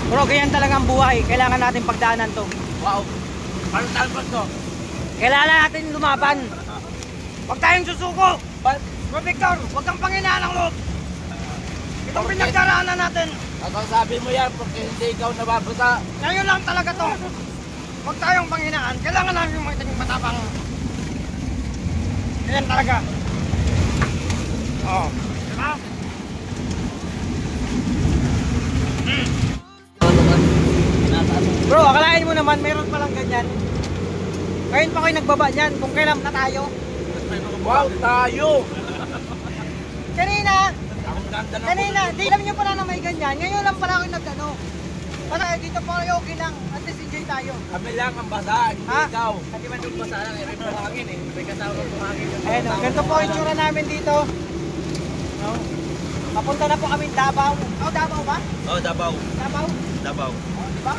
Bro, ganyan talaga ang buhay. Kailangan natin pagdaanan to. Wow. Paano tayo ba to? Kailangan natin lumaban. Huwag tayong susuko. Bro Victor, huwag kang panghinaan ng loob. Itong pinagdaraanan natin. Ako sabi mo yan porque hindi ikaw nababasa. Ngayon lang talaga to. Huwag tayong panghinaan. Kailangan namin maging matapang. Ganyan talaga. Oo. Diba? Bro, akalain mo naman meron palang ganyan. Ngayon pa kayo nagbaba niyan kung kailan na tayo. Wow, tayo! Kanina, di alam nyo pala na may ganyan. Ngayon lang pala ako nag-ano. Para dito pa kayo okay lang. At least enjoy tayo. Kami lang ang basa, hindi ikaw. Hindi man yung basa lang, may buhangin eh. May kasama ng buhangin. Ayun, Ayun, ganito po yung tsura namin dito. No? Papunta na po kami Davao. Oh, Davao ba? Oh, Davao. Davao? Davao. Oh, diba?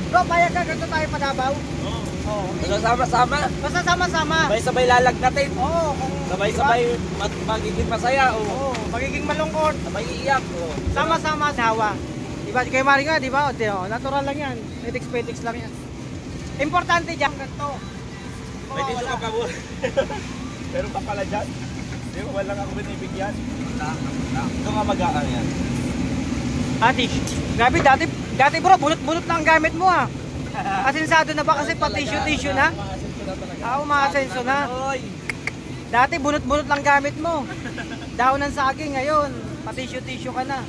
Bro, bayag ka, ganito tayo pa Davao. Oo. Oh. Basta sama-sama. Basta sama-sama. Sabay-sabay lalag natin. Oo. Sabay-sabay magiging masaya. Oo, magiging malungkot. Sabay iiyak. Sama-sama hawa. Diba, kay Mari nga, diba? Natural lang yan. Petix lang yan. Importante dyan, ganito. May tiso ka pa mo. Pero pa pala dyan. Di ba, walang ako binibigyan. Ito nga mag-aang yan. Ati, grabe, dati bro, bulot-bulot na ang gamit mo ah. Asensado na ba kasi pa tissue na? Oo, maasenso na. Dati bulot-bulot lang gamit mo. Daon ng saging ngayon, pa tissue ka na.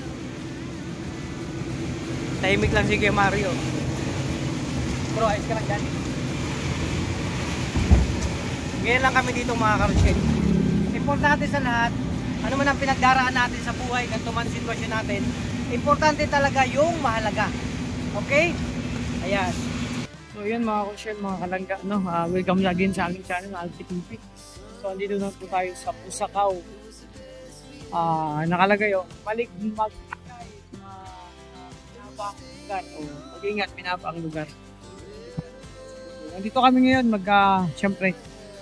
Tahimik lang si Kuya Mario. Bro, ayos ka lang dyan. Ngayon lang kami dito mga karutsel. Importante sa lahat, ano man ang pinagdaraan natin sa buhay, ganito man sitwasyon natin, importante talaga yung mahalaga. Okay? Ayan. So yun mga karutsel, mga kalangga, no? Welcome again sa aking channel, Alpi TV. So andito na po tayo sa Busakaw. Nakalagay yung maligmag lugar o mag-ingat, pinapaang lugar. Nandito kami ngayon syempre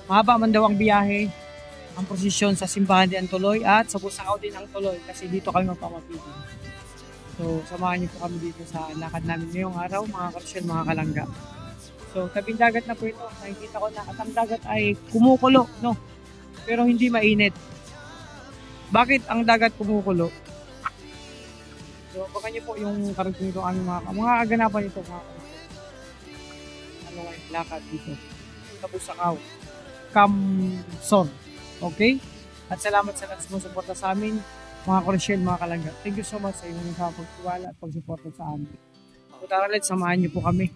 mahaba man daw ang biyahe, ang prosesyon sa simbahan din ang tuloy at sa Busakaw din ang tuloy kasi dito kami magpapapigil. So samahan niyo po kami dito sa lakad namin ngayong araw mga karutsel, mga kalangga. So tabing dagat na po ito, nakikita ko na at ang dagat ay kumukulo, no? Pero hindi mainit. Bakit ang dagat kumukulo? So, baka nyo po yung karating ito aming mga aganapan ito mga ano nga yung lakad dito sa Busakaw Kamson. Okay? At salamat sa nagsusuporta sa amin mga karutsel, mga kalangga. Thank you so much sa inyong pagtiwala at pagsuporta sa amin. So tara, let's samahan nyo po kami.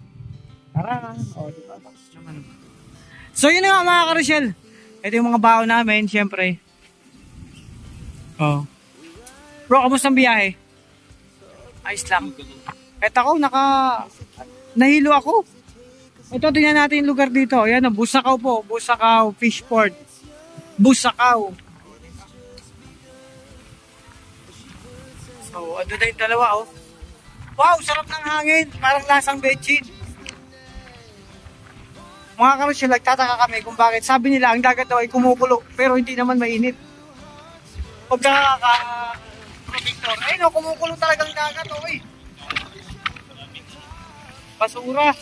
Tara! O, diba? So yun nga mga karutsel. Ito yung mga baon namin, syempre. Bro, kamusta ang biyahe? Ayos lang. Kahit ako, nahilo ako. Ito, tingnan natin yung lugar dito. Ayan, Busakaw po. Busakaw Fishport. Busakaw. So, ano na yung dalawa, oh. Wow, sarap ng hangin. Parang lasang bedsheet. Mga karutsel, nagtataka kami kung bakit. Sabi nila, ang dagat daw ay kumukulo. Pero hindi naman mainit. Pagka Victor, ayun o, kumukulo talagang dagat o eh. Basura.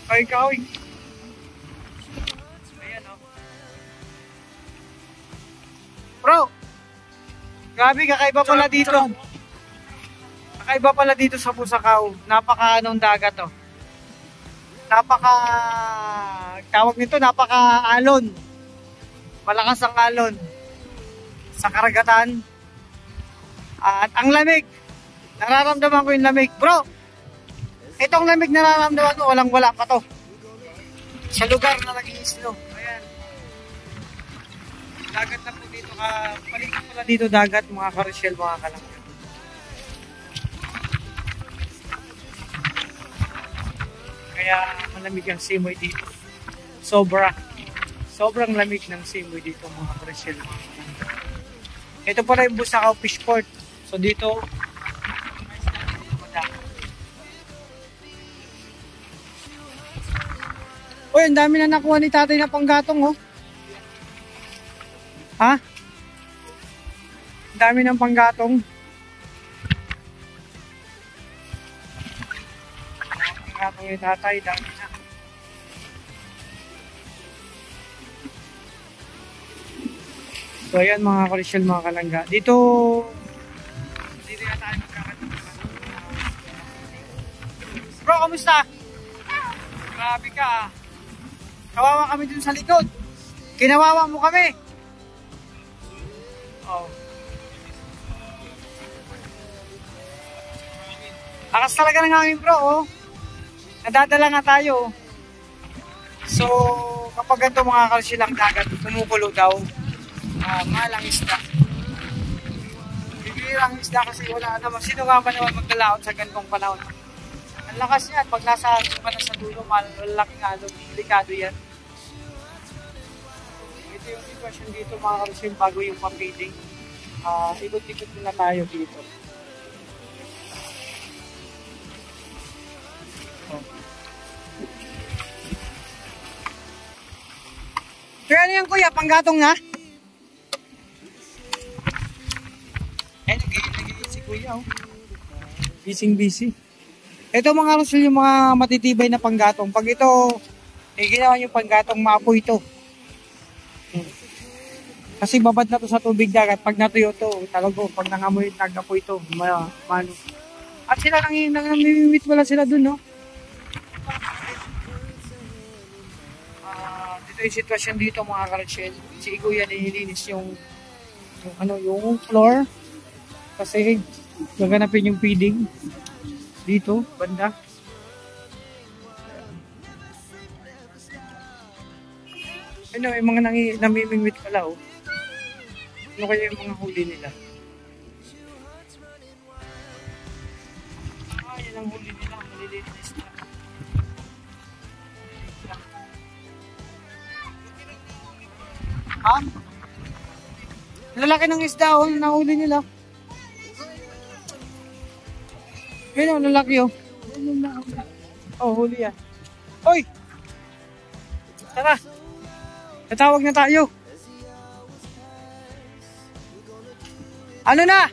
Kahoy. Ayan o. Bro, grabe, kakaiba pala dito. Kakaiba pala dito sa Busakaw. Napaka-anong dagat o. Tawag nito, napaka-alon. Malakas ang alon sa karagatan. At ang lamig, nararamdaman ko yung lamig. Bro, itong lamig nararamdaman ko, walang-wala pa to sa lugar na nag-i-snow. Ayan, dagat na po dito, paligid pala dito dagat mga karutsel, mga kalangga. Kaya malamig ang simoy dito. Sobrang lamig ng simoy dito mga karutsel. Ito pala yung Busakaw Fishport. So dito, uy, ang dami na nakuha ni tatay na panggatong, oh. Ha? Ang dami ng panggatong. Tinatong yung tatay, dami na. So ayan mga Karosyel, mga kalangga. Dito na tayo magkakataon. Bro, kamusta? Grabe ka ah. Kawawa kami dun sa likod. Kinawawa mo kami. Oh. Akas talaga ng hangin bro, oh. Nadadala nga tayo. So, kapag ganito mga Karosyel ang dagat, tumukulo daw. Malang isda. Bibirang isda kasi wala naman. Sino nga ba naman magdalaot sa ganitong panahon? Ang lakas yan. Pag nasa sa dulo, malaking alog. Delikado yan. Ito yung sitwasyon dito mga Karosyel bago yung pang-feeding. Ikot-ikot muna tayo dito. Kaya ano yan kuya? Panggatong na? Eh, nag-iigit si kuya oh. Busy. Ito mga Karosyel yung mga matitibay na panggatong. Pag ito, ginawa yung panggatong, maapoy ito. Kasi babad na to sa tubig dagat. Pag natuyo to, talago, pag nangamoy, nagapoy ito. Mano. At sila namimimit wala sila dun, no? Dito yung sitwasyon dito mga Karosyel. Si kuya nililinis yung floor. Kasi gaganapin yung feeding dito, banda. Ano, yung mga namimingwit pala, oh. Ano kaya yung mga huli nila? Yan ang huli nila, malilinis na. Lalaki ng isda, oh, nahuli nila. Yun ang lalaki oh. Oh, huli yan. Hoy! Tara! Tatawag na tayo. Ano na?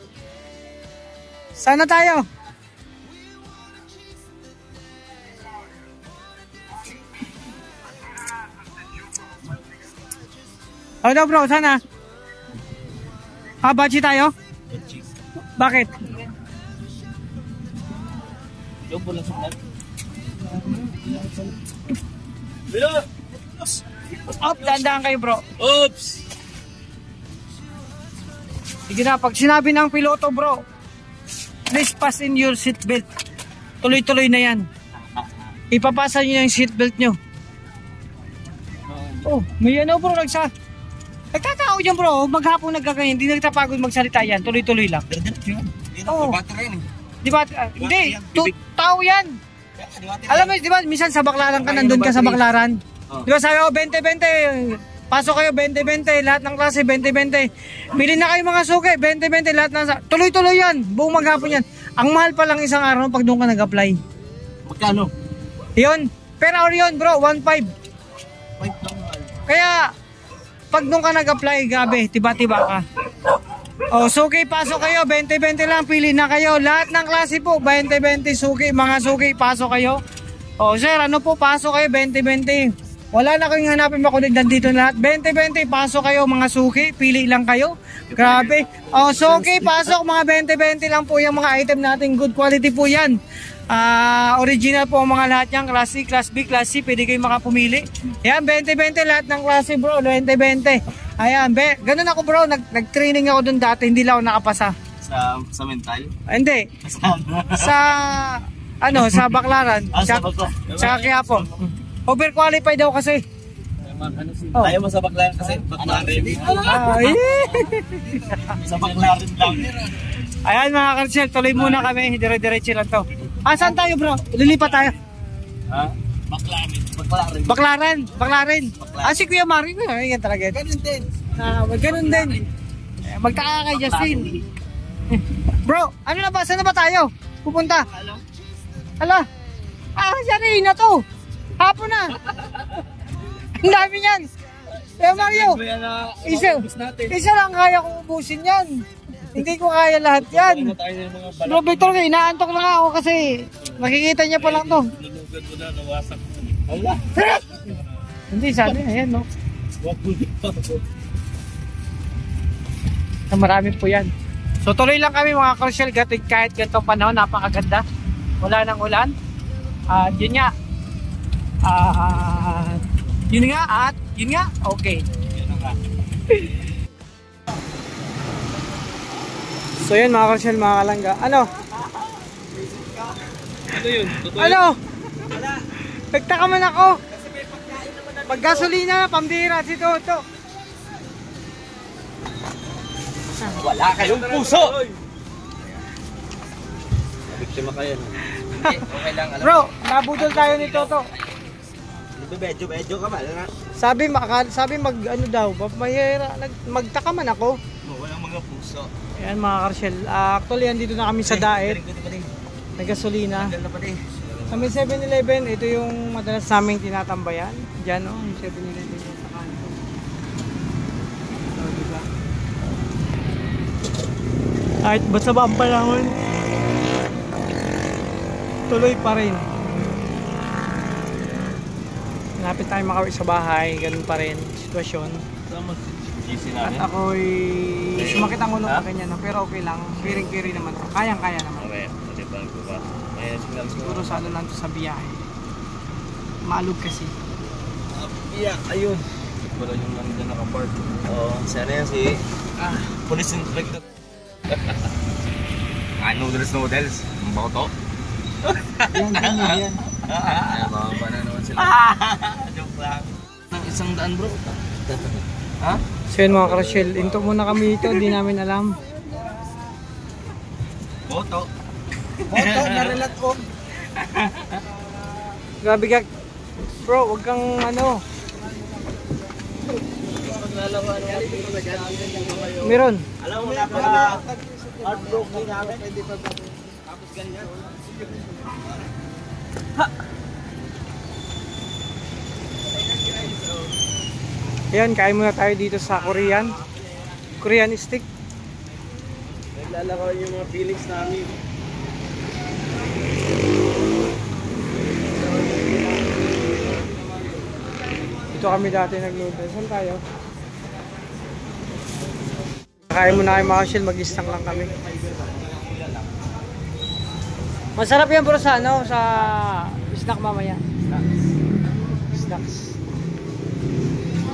Saan na tayo? Ano bro, sana? Bachi tayo? Bakit? Up, dandaan kayo bro. Oops! Sige na, pag sinabi ng piloto bro, please fasten your seatbelt. Tuloy-tuloy na yan. Ipapasa nyo yung seatbelt nyo. Oh, may ano bro, nagtatao dyan bro, maghapon nagkaganyan, hindi nagtapagod magsalita yan, tuloy-tuloy lang. Oo. Di ba? Hindi, tao yan. Alam mo, di ba, minsan sa Baclaran ka, nandun ka sa Baclaran. Di ba sabi ko, 20-20, pasok kayo 20-20, lahat ng klase 20-20. Bilhin na kayo mga suke, 20-20, lahat ng tuloy-tuloy yan, buong maghapon yan. Ang mahal pa lang isang araw pag doon ka nag-apply. Magkano? Yun, per hour yun bro, 1.5. Kaya, pag doon ka nag-apply, gabi, tiba-tiba ka. O, suki, pasok kayo, 20-20 lang, pili na kayo. Lahat ng klase po, 20-20, suki, mga suki, pasok kayo. O, sir, ano po, pasok kayo, 20-20. Wala na kayong hanapin makunig, nandito na lahat. 20-20, pasok kayo, mga suki, pili lang kayo. Grabe. O, suki, pasok, mga 20-20 lang po yung mga item natin. Good quality po yan. Original po ang mga lahat yan, class C, class B, class C, pwede kayong makapumili. Yan, 20-20 lahat ng klase bro, 20-20. Ayan, ganun ako bro, nag-training ako dun dati, hindi lang ako nakapasa. Sa mental? Hindi. Sa Baclaran. Sa Quiapo. Overqualified daw kasi. Ayaw mo sa Baclaran kasi Baclaran. Sa Baclaran lang. Ayan mga Karosyel, tuloy muna kami, dire-diretso lang to. Saan tayo bro? Lilipat tayo. Baclaran. Si Kuya Mario, yan talaga. Ganun din. Ganun din. Magtaka kay Justin. Bro, ano na ba? Saan na ba tayo? Pupunta? Hala. Yan na to. Hapon na. Ang dami yan. Kuya Mario, isa lang kaya kong ubusin yan. Hindi ko kaya lahat yan. Bro, Victor, inaantok lang ako kasi makikita niya pa lang to. Pagod mo na, nawasak mo. Allah! Hindi, sabi, ayan, no? Wag mo dito. Marami po yan. So tuloy lang kami mga Crucial kahit ganito panahon, napakaganda. Wala nang ulan. Yun nga. Yun nga. Okay. So yun mga Crucial, mga kalangga. Ano yun? Ano? Nagtaka man ako. Paggasolina na, pambira si Toto. Wala kayong puso! Biktima kayo. Hindi, okay lang. Bro, nabudol tayo ni Toto. Medyo ka mal na. Sabi mag ano daw, magtaka man ako. Walang mga puso. Ayan mga Crucial. Actually, andito na kami sa Daet. Nagasolina. Sa may 7-Eleven, ito yung madalas naming tinatambayan. Diyan, oh, yung 7-Eleven sa kanto. So, diba? Kahit basta ba ang panahon, tuloy pa rin. Malapit tayo makauwi sa bahay, ganun pa rin sitwasyon. At ako'y sumakit ang ulo pa kanya, no? Pero okay lang, kiring-kiri naman. Kayang-kaya naman. Okay, matibang ko ba? Siguro sa ano lang to sa biyahe. Maalog kasi. Biyak, ayun. Wala yung nandiyan nakapark. Oo, sana yan si Police Inspector. Noodles. Ang bako to? Yan. Ay, bababa na naman sila. Joke lang. Ng 100 bro. Ha? So yun mga Crucial, into muna kami dito, hindi namin alam. Boto, narelat ko. Grabe ka. Bro, wag kang ano. Meron. alam mo napaka heartbroken namin. Tapos ganyan. Ayan, kain muna tayo dito sa Korean stick. Naglalakaw yung mga feelings namin. Dito kami dati nag-noodles. Saan tayo? Kain muna kayo mga Crucial, mag-istang lang kami. Masarap yan bro sa ano, sa snack mamaya. Snacks.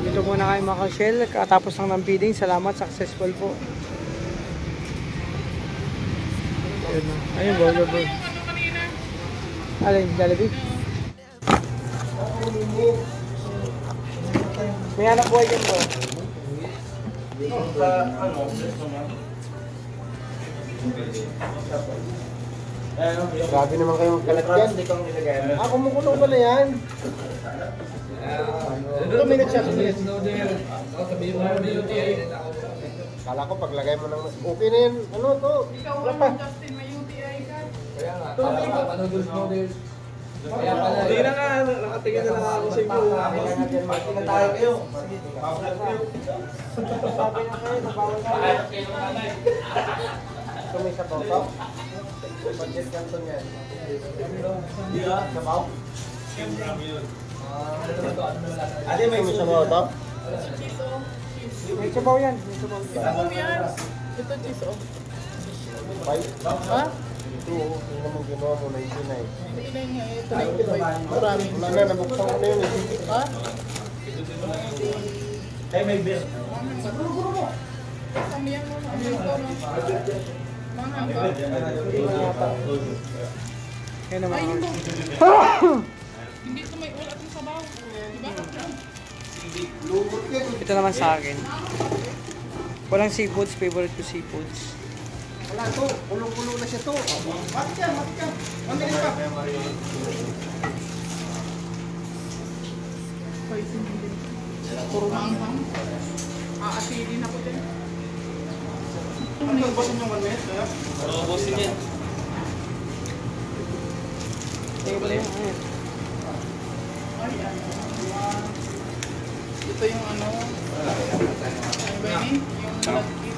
Dito muna kayo mga Crucial, katapos lang ng feeding. Salamat, successful po. Ayun, burger bro. Alin, Jollibee? May anak buhay yan bro. Grabe naman kayo magkalat yan. Kumukulo pala yan. Ito minute siya. Kala ko paglagay mo ng okay na yan. Ano to? Wala pa. Kaya nga. Hindi na nga. Nakatingin na lang ako sa inyo. Mati na tayo kayo. Sabi na kayo. Nabawal tayo. Sumay sa toto. Budget kanton yan. Sabaw? Ate, may sabaw to? May sabaw yan. Ito cheese o. Ha? Ito, hindi naman ginawa mo 99. Ito na ito. Marami. Wala na, nabuksan ko na yun. Ha? Ay, may beer. Guro mo. Kami yan mo. Kaya naman. Hindi ito may ulat ng sabaw. Ito naman sa akin. Walang seafoods, favorite ko seafoods. Wala to, kulong-kulong na siya to. Bakit yan? Mamili ka. Puro manghang. Aasilin ako din. Ano yung bosin yung 1 minute? Oo, bosin yan. Ito yung ano? Ano ba yun? Yung malagkit.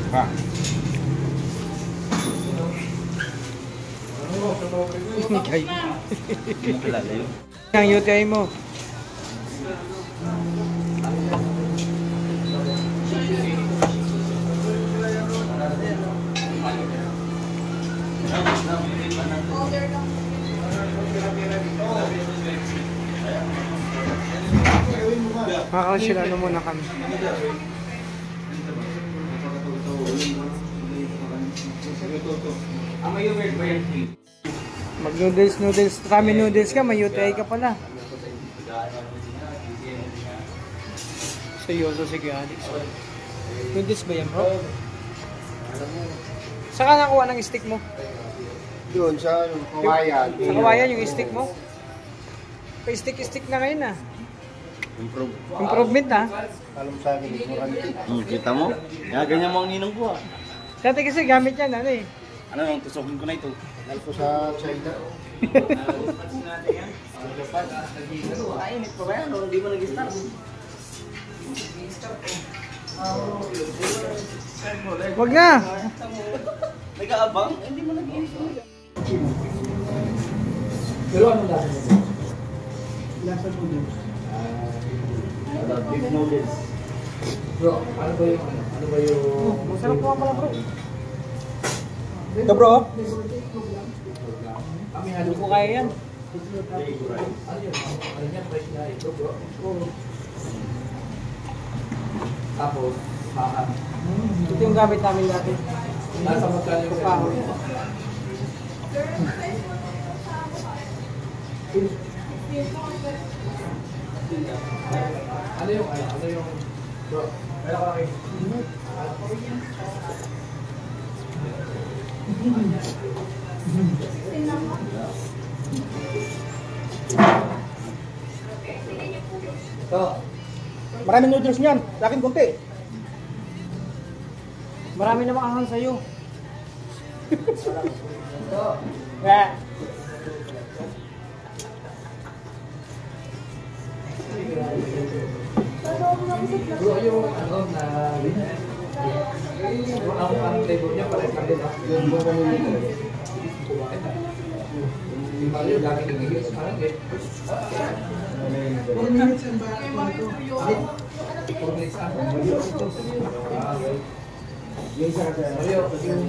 Ha? Mikay. Kilala yun. Ang UTI mo. Makakasila ano muna kami. Mag noodles, ramen noodles ka, may UTI ka pala. Seryoso si Alex. Noodles ba yan, bro? Saan ka nakuha ng stick mo? Doon sa kawayan. Sa kawayan yung stick mo? Pa-stick na ngayon ah. Improvement ah. Alam sa akin, Kita mo? Ganyan mo ang ninong ko ah. Dati kasi gamit yan ano eh. Ano yung tusokin ko na ito? Dahil ko sa China. Init pa ba yan? Hindi mo nag-start. Wag na! Nag-aabang? Hindi mo nag-start. Pero ano lasa mo? Lasa mo din. Beef noodles. Bro, ano ba yung... Ano ba yung... Masarap po pala bro. Ito bro? Kami halo ko kaya yan. Ano yun? Ano yan? Fresh na ito bro? Tapos, baka. Ito yung gamit namin dati. Nasa magkano yung Kahoy. Ano yung... Ano yung... Bro, meron ka kayo. So, maraming noodles niyan. Sa akin konti. Marami namang anghang sa'yo. Yeah. Bro, yung ano na... Ang flavor niya parang kami na. Yung buong community. Yung pala yung lagi nagigil sa parang eh. 4 minutes and back to ito. 4 minutes ako. Yung isa kasi. Mario, yung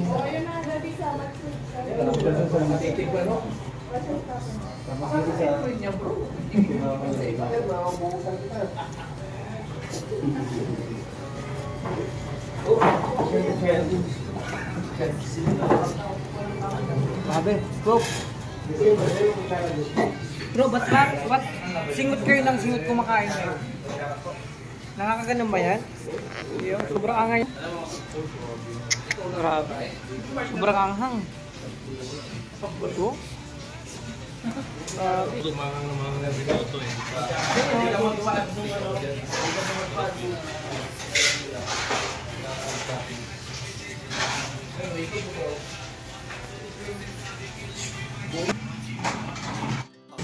matitig ba no? Tama kasi sa niya bro. Sabi, bro. Bro, ba't singot kayo ng singot kumakain kayo? Nakakaganon ba yan? Yung sobrang angay. Grabe. Sobrang anghang. Ito?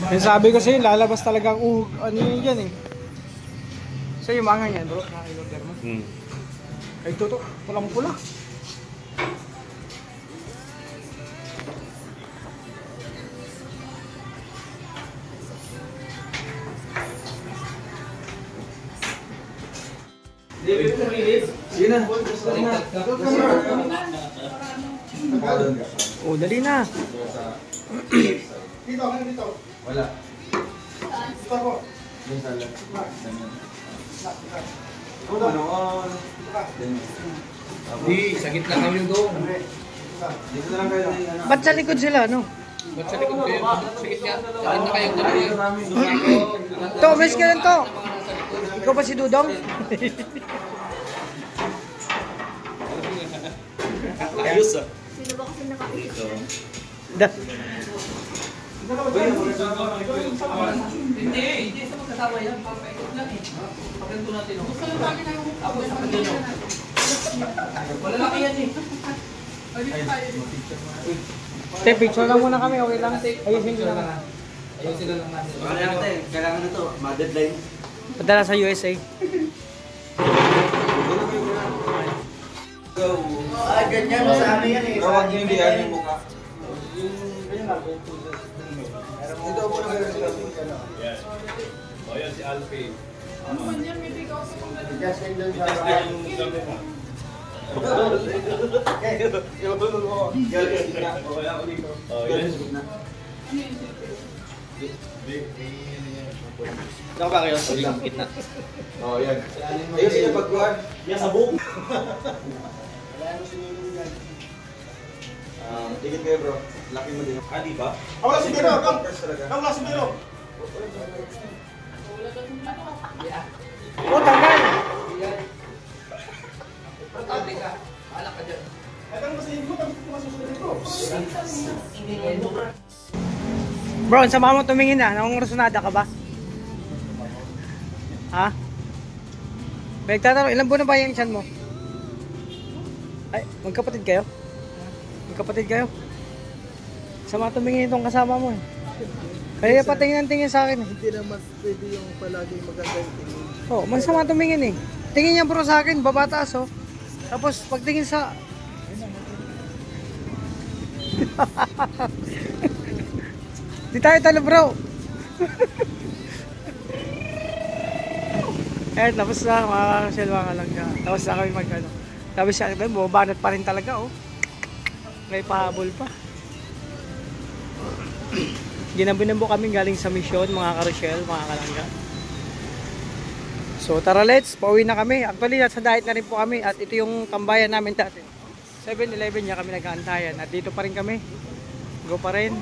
Yung sabi ko sa'yo, lalabas talaga ang ano yun dyan eh. Sa'yo, mga yan bro, naka-order mo. Ay, ito, pulang pula. Yun na. Oh, dali na. Dito, ano dito? Wala. Dito po. Yung sala. Di, sa gitna kami doon. Dito na lang kayo. Ba't sa likod sila, no? Ba't sa likod kayo? Sa gitna. Sa gitna kayong dalawa. To, miss ka lang to. Ikaw ba si Dudong? Ayos ah. Sino ba kasi nakakita? Hindi sa magkasama yan. Papaikot lang eh. Pagkanto natin. Gusto yung lagi na yung tapos sa kanino. Malalaki yan eh. Te, picture lang muna kami, okay lang. Ayusin ko lang. Ayusin lang natin. Kailangan na to. Ma-deadline. Padala sa USA. Ganyan mo sa amin yan eh. Tawag yung hindi yan yung mukha. Yung ganyan lang. Yan. O yan si Alfie. Ano man yan, may bigaw sa kong ganun. Just yung gamit mo. Oh, yan. Ikaw ba kayo? Huwag lang kitna. Oh, yan. Ayun sila pagkuhan. Yan sa buong. Tigit kayo bro. Laki mo din. Ah, di ba? Wala si Biro. Wala si Biro. Oh, tanggal. Protable ka. Bahala ka dyan. Bro, sama mo tumingin na. Nangungurusunada ka ba? Ha? Nagtatanong, ilan buwan na ba yung tiyan mo? Ay, magkapatid kayo? Magkapatid kayo? Sama tumingin itong kasama mo eh. Kaya patingin ang tingin sa akin eh. Hindi naman pwede yung palaging maganda yung tingin. Oh, mansama tumingin eh. Tingin niya bro sa akin, babataas oh. Tapos pagtingin sa... Di tayo talo bro. Eh, tapos na mga kasyal mga kalangga. Tapos na kami mag-ano. Tapos siya, bumabanat pa rin talaga oh. May pahabol pa. Ginabinambo kami galing sa misyon mga karosyel, mga kalangga. So tara let's, pauwi na kami. Actually nasa diet na rin po kami at ito yung tambayan namin dati. 7-Eleven niya kami nag-aantayan at dito pa rin kami. Go pa rin.